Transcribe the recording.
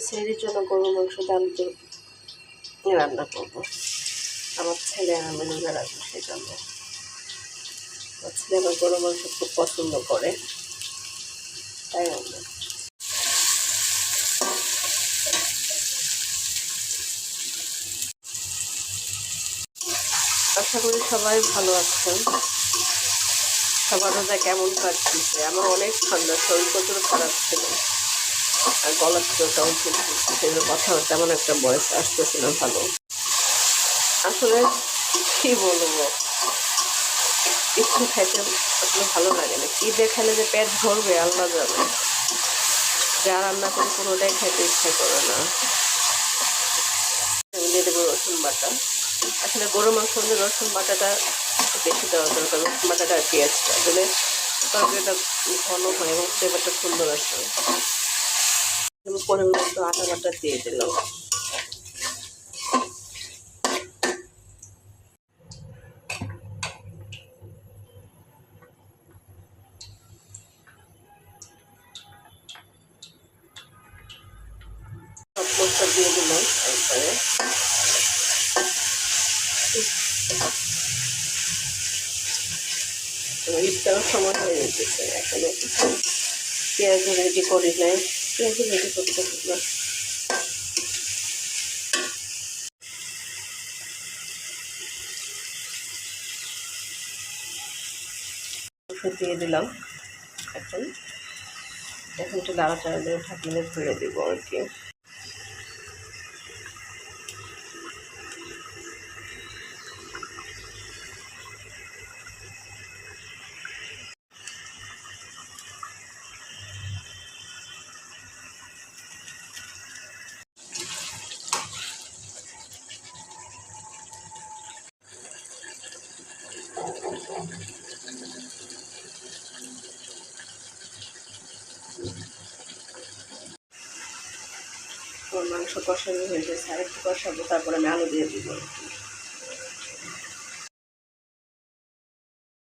সেহরির জন্য গরুর মাংস ডাল রান্না করবো। আমার ছেলে আর আমি রোজা রাখবো, সেই জন্য। আমার ছেলে আমার গরুর মাংস খুব পছন্দ করে, তাই রান্না। আশা করি সবাই ভালো আছেন। সবার রোজা কেমন কাটছে? আমার অনেক ঠান্ডা, শরীর প্রচুর খারাপ ছিল, আর গলার চোটাও ছিল, সেগুলো কথা তেমন একটা বয়স আসতেছে না ভালো। আসলে কি বলবো, কিছু খাইতে আসলে ভালো লাগে না। কি দিয়ে খেলে যে পেট ভরবে আল্লাহ যাবে। যা রান্না করে কোনোটাই খাইতে ইচ্ছা করে না। আমি দিয়ে দেবো রসুন বাটা। আসলে গরু মাংস হলে রসুন বাটাটা বেশি দেওয়া দরকার, রসুন বাটাটা আর পেঁয়াজটা দিলে তরকারিটা ঘন হয় এবং ফ্লেভারটা সুন্দর আসে। আমি পরিমাণ মতো আটা বাটা দিয়ে দিলাম। সব মশলা দিয়ে দিলাম একবারে। ইফতারের সময় হয়ে যেতেছে, এখনো পেঁয়াজ রেডি করি নাই, পেঁয়াজ রেডি করতে হবে। দিয়ে দিলাম। এখন একটু নাড়াচাড়া দিয়ে ঢাকলে ধরে দেবো আর কি। মাংস কষানো হয়ে গেছে, আর একটু কষাবো, তারপরে আমি আলু দিয়ে দিব।